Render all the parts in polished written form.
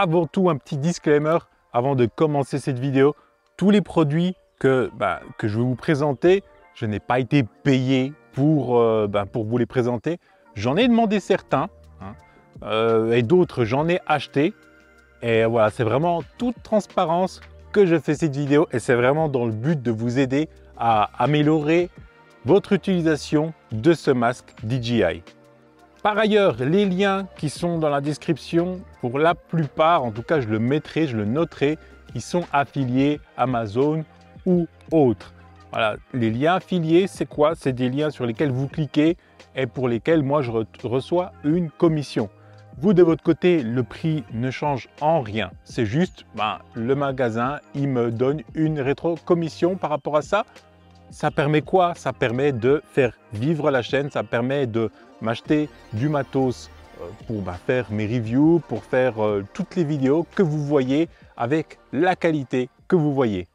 avant tout un petit disclaimer avant de commencer cette vidéo. Tous les produits que je vais vous présenter, je n'ai pas été payé pour vous les présenter. J'en ai demandé certains et d'autres j'en ai acheté. Et voilà, c'est vraiment toute transparence que je fais cette vidéo et c'est vraiment dans le but de vous aider à améliorer votre utilisation de ce masque DJI. Par ailleurs, les liens qui sont dans la description, pour la plupart, en tout cas je le mettrai, je le noterai, ils sont affiliés Amazon ou autres. Voilà, les liens affiliés, c'est quoi? C'est des liens sur lesquels vous cliquez et pour lesquels moi je reçois une commission. Vous de votre côté, le prix ne change en rien. C'est juste, le magasin, il me donne une rétro-commission par rapport à ça. Ça permet quoi? Ça permet de faire vivre la chaîne, ça permet de m'acheter du matos pour faire mes reviews, pour faire toutes les vidéos que vous voyez avec la qualité que vous voyez.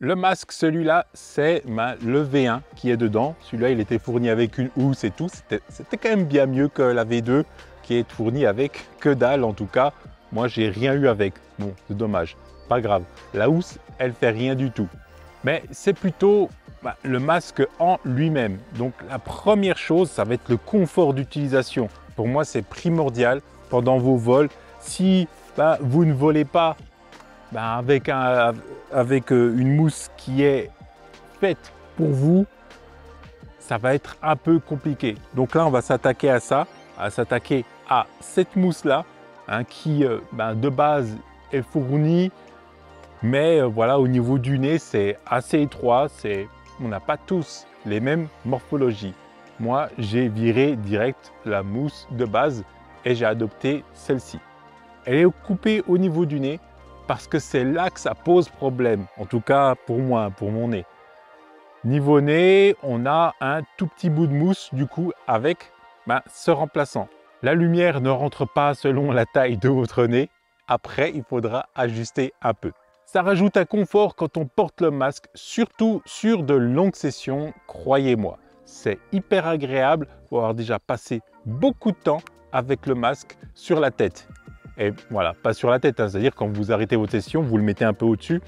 Le masque, celui-là, c'est le V1 qui est dedans. Celui-là, il était fourni avec une housse et tout. C'était quand même bien mieux que la V2 qui est fournie avec que dalle. En tout cas, moi, j'ai rien eu avec. Bon, c'est dommage. Pas grave. La housse, elle fait rien du tout. Mais c'est plutôt le masque en lui-même. Donc, la première chose, ça va être le confort d'utilisation. Pour moi, c'est primordial pendant vos vols. Si vous ne volez pas avec une mousse qui est faite pour vous, ça va être un peu compliqué. Donc là, on va s'attaquer à ça, s'attaquer à cette mousse-là, qui de base est fournie, mais voilà, au niveau du nez, c'est assez étroit. On n'a pas tous les mêmes morphologies. Moi, j'ai viré direct la mousse de base et j'ai adopté celle-ci. Elle est coupée au niveau du nez, parce que c'est là que ça pose problème, en tout cas pour moi, pour mon nez. Niveau nez, on a un tout petit bout de mousse du coup avec ce remplaçant. La lumière ne rentre pas selon la taille de votre nez. Après, il faudra ajuster un peu. Ça rajoute un confort quand on porte le masque, surtout sur de longues sessions, croyez-moi. C'est hyper agréable pour avoir déjà passé beaucoup de temps avec le masque sur la tête. Et voilà, pas sur la tête, c'est-à-dire quand vous arrêtez votre session, vous le mettez un peu au-dessus.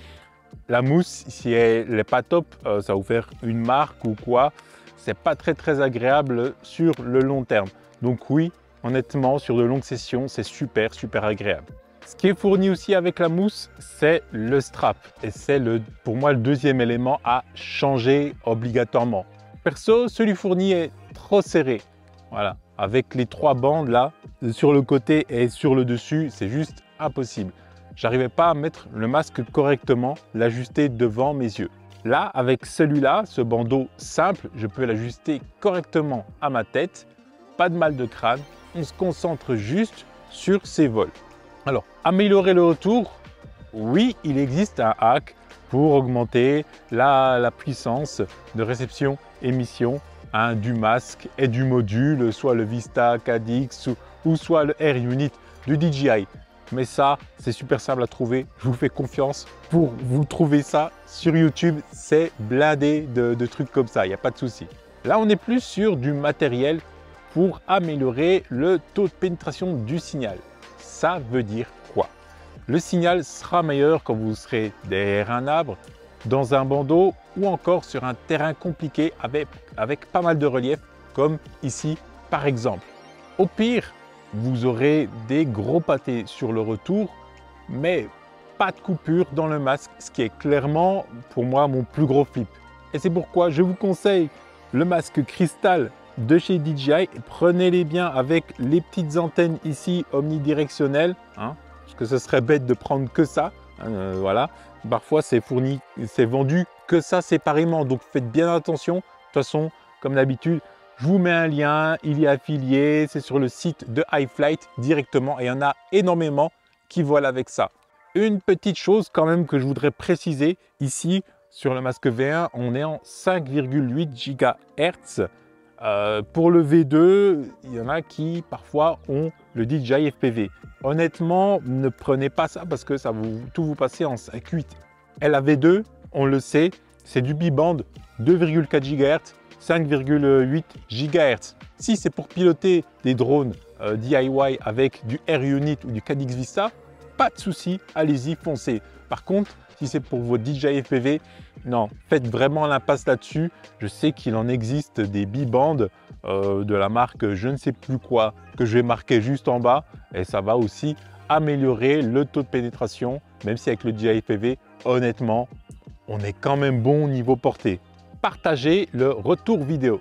La mousse, si elle n'est pas top, ça va vous faire une marque ou quoi. C'est pas très agréable sur le long terme. Donc oui, honnêtement, sur de longues sessions, c'est super agréable. Ce qui est fourni aussi avec la mousse, c'est le strap. Et c'est pour moi le deuxième élément à changer obligatoirement. Perso, celui fourni est trop serré. Voilà, avec les trois bandes là, sur le côté et sur le dessus, c'est juste impossible. J'arrivais pas à mettre le masque correctement, l'ajuster devant mes yeux. Là, avec celui-là, ce bandeau simple, je peux l'ajuster correctement à ma tête. Pas de mal de crâne, on se concentre juste sur ses vols. Alors, améliorer le retour, oui, il existe un hack pour augmenter la puissance de réception-émission du masque et du module, soit le Vista KDX ou soit le Air Unit du DJI. Mais ça, c'est super simple à trouver. Je vous fais confiance pour vous trouver ça sur YouTube. C'est blindé de trucs comme ça, il n'y a pas de souci. Là, on est plus sur du matériel pour améliorer le taux de pénétration du signal. Ça veut dire quoi? Le signal sera meilleur quand vous serez derrière un arbre, dans un bandeau ou encore sur un terrain compliqué avec pas mal de relief, comme ici par exemple. Au pire, vous aurez des gros pâtés sur le retour, mais pas de coupure dans le masque, ce qui est clairement pour moi mon plus gros flip. Et c'est pourquoi je vous conseille le masque cristal de chez DJI. Prenez-les bien avec les petites antennes ici omnidirectionnelles, parce que ce serait bête de prendre que ça. Voilà, parfois c'est vendu que ça séparément, donc faites bien attention. De toute façon, comme d'habitude, je vous mets un lien, il est affilié, c'est sur le site de iFlight directement et il y en a énormément qui volent avec ça. Une petite chose quand même que je voudrais préciser ici sur le masque V1, on est en 5,8 GHz Pour le V2, il y en a qui parfois ont le DJI FPV. Honnêtement, ne prenez pas ça parce que ça va tout vous passer en 5.8. Et la V2, on le sait, c'est du bi-band 2,4 GHz, 5,8 GHz. Si c'est pour piloter des drones DIY avec du AirUnit ou du Caddx Vista, pas de souci, allez-y, foncez. Par contre, si c'est pour votre DJI FPV, non, faites vraiment l'impasse là-dessus. Je sais qu'il en existe des bi-bands de la marque je ne sais plus quoi, que je vais marquer juste en bas. Et ça va aussi améliorer le taux de pénétration, même si avec le DJI FPV, honnêtement, on est quand même bon au niveau portée. Partagez le retour vidéo.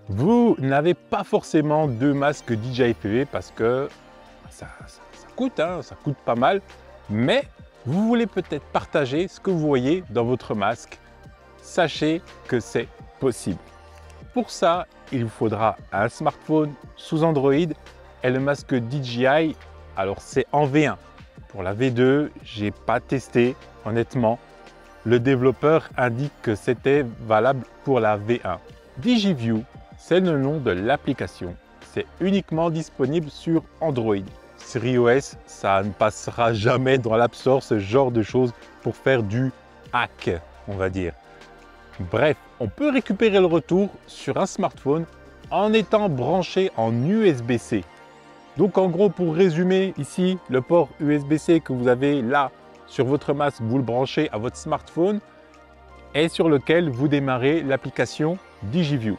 Vous n'avez pas forcément de masque DJI FPV parce que ça coûte, hein, ça coûte pas mal, mais vous voulez peut-être partager ce que vous voyez dans votre masque. Sachez que c'est possible. Pour ça, il vous faudra un smartphone sous Android et le masque DJI. Alors c'est en V1. Pour la V2, j'ai pas testé, honnêtement. Le développeur indique que c'était valable pour la V1. DigiView, c'est le nom de l'application. C'est uniquement disponible sur Android. Sur iOS, ça ne passera jamais dans l'App Store, ce genre de choses pour faire du hack, on va dire. Bref, on peut récupérer le retour sur un smartphone en étant branché en USB-C. Donc en gros, pour résumer ici, le port USB-C que vous avez là sur votre masque, vous le branchez à votre smartphone et sur lequel vous démarrez l'application DigiView.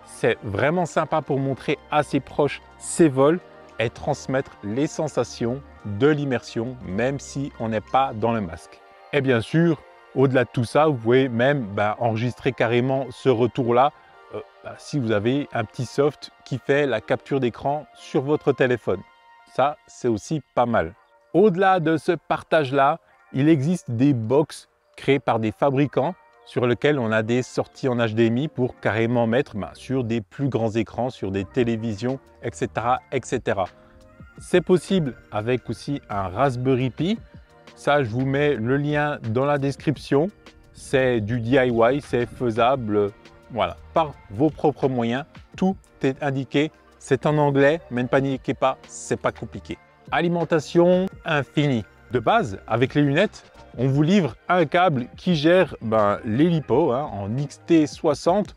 C'est vraiment sympa pour montrer à ses proches ses vols et transmettre les sensations de l'immersion, même si on n'est pas dans le masque. Et bien sûr, au-delà de tout ça, vous pouvez même enregistrer carrément ce retour-là si vous avez un petit soft qui fait la capture d'écran sur votre téléphone. Ça, c'est aussi pas mal. Au-delà de ce partage-là, il existe des box créées par des fabricants sur lesquels on a des sorties en HDMI pour carrément mettre sur des plus grands écrans, sur des télévisions, etc. etc. C'est possible avec aussi un Raspberry Pi. Ça, je vous mets le lien dans la description. C'est du DIY, c'est faisable voilà, par vos propres moyens. Tout est indiqué. C'est en anglais, mais ne paniquez pas, c'est pas compliqué. Alimentation infinie. De base, avec les lunettes, on vous livre un câble qui gère l'hélipo en XT60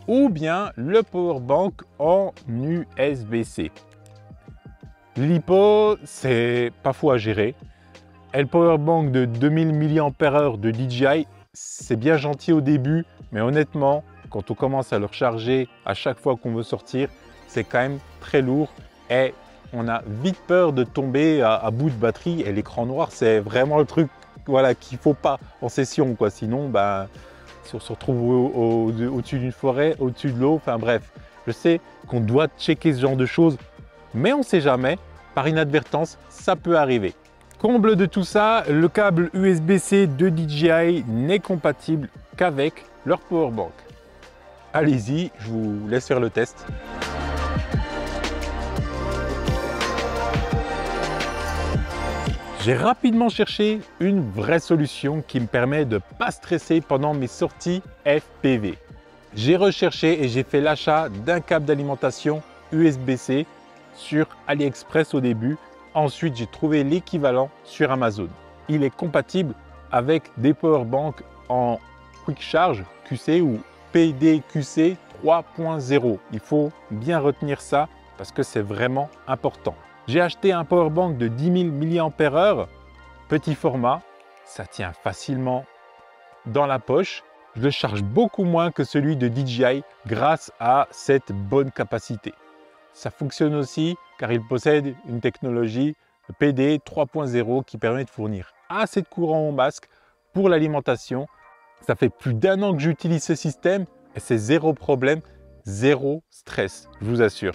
ou bien le powerbank en USB-C. L'hélipo, c'est pas fou à gérer. Et le powerbank de 2000 mAh de DJI, c'est bien gentil au début, mais honnêtement, quand on commence à le recharger à chaque fois qu'on veut sortir, c'est quand même très lourd et on a vite peur de tomber à bout de batterie. Et l'écran noir, c'est vraiment le truc qu'il ne faut pas en session, quoi. Sinon, si on se retrouve au-dessus d'une forêt, au-dessus de l'eau, enfin bref. Je sais qu'on doit checker ce genre de choses, mais on ne sait jamais. Par inadvertance, ça peut arriver. Comble de tout ça, le câble USB-C de DJI n'est compatible qu'avec leur powerbank. Allez-y, je vous laisse faire le test. J'ai rapidement cherché une vraie solution qui me permet de ne pas stresser pendant mes sorties FPV. J'ai recherché et j'ai fait l'achat d'un câble d'alimentation USB-C sur AliExpress au début. Ensuite, j'ai trouvé l'équivalent sur Amazon. Il est compatible avec des powerbanks en Quick Charge QC ou PDQC 3.0. Il faut bien retenir ça parce que c'est vraiment important. J'ai acheté un powerbank de 10 000 mAh, petit format, ça tient facilement dans la poche. Je le charge beaucoup moins que celui de DJI grâce à cette bonne capacité. Ça fonctionne aussi car il possède une technologie PD 3.0 qui permet de fournir assez de courant au masque pour l'alimentation. Ça fait plus d'1 an que j'utilise ce système et c'est zéro problème, zéro stress, je vous assure.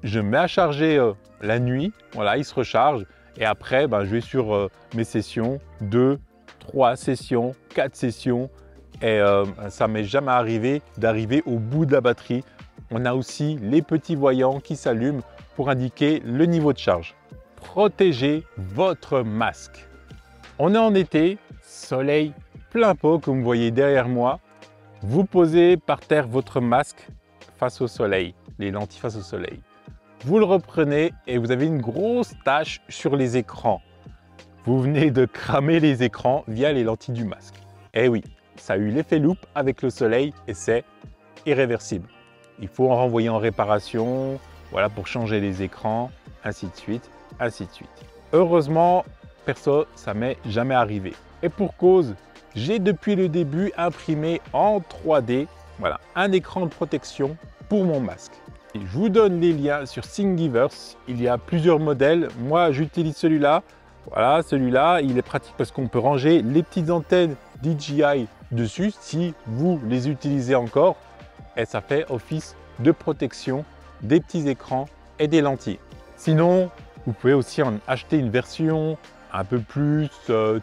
Je mets à charger la nuit, voilà, il se recharge et après je vais sur mes sessions, 2, 3 sessions, 4 sessions et ça m'est jamais arrivé d'arriver au bout de la batterie. On a aussi les petits voyants qui s'allument pour indiquer le niveau de charge. Protégez votre masque. On est en été, soleil plein pot comme vous voyez derrière moi. Vous posez par terre votre masque face au soleil, les lentilles face au soleil. Vous le reprenez et vous avez une grosse tache sur les écrans. Vous venez de cramer les écrans via les lentilles du masque. Eh oui, ça a eu l'effet loupe avec le soleil et c'est irréversible. Il faut en renvoyer en réparation, voilà, pour changer les écrans, ainsi de suite, ainsi de suite. Heureusement, perso, ça m'est jamais arrivé. Et pour cause, j'ai depuis le début imprimé en 3D, voilà, un écran de protection pour mon masque. Et je vous donne les liens sur Thingiverse. Il y a plusieurs modèles. Moi, j'utilise celui-là. Voilà, celui-là, il est pratique parce qu'on peut ranger les petites antennes DJI dessus si vous les utilisez encore. Et ça fait office de protection des petits écrans et des lentilles. Sinon, vous pouvez aussi en acheter une version un peu plus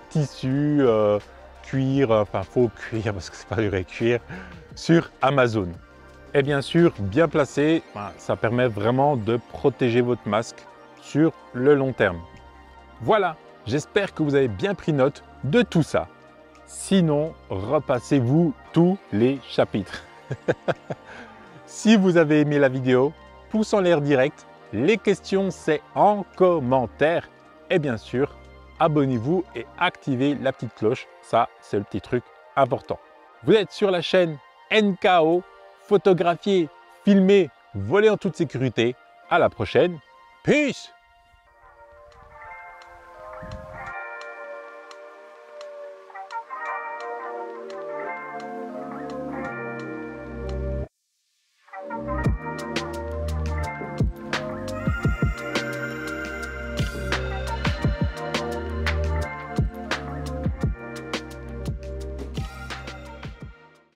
tissu, cuir, enfin faux cuir parce que c'est pas du vrai cuir, sur Amazon. Et bien sûr, bien placé, ça permet vraiment de protéger votre masque sur le long terme. Voilà, j'espère que vous avez bien pris note de tout ça. Sinon, repassez-vous tous les chapitres. Si vous avez aimé la vidéo, pouce en l'air direct. Les questions, c'est en commentaire. Et bien sûr, abonnez-vous et activez la petite cloche. Ça, c'est le petit truc important. Vous êtes sur la chaîne NKO, photographier, filmer, voler en toute sécurité. À la prochaine. Peace!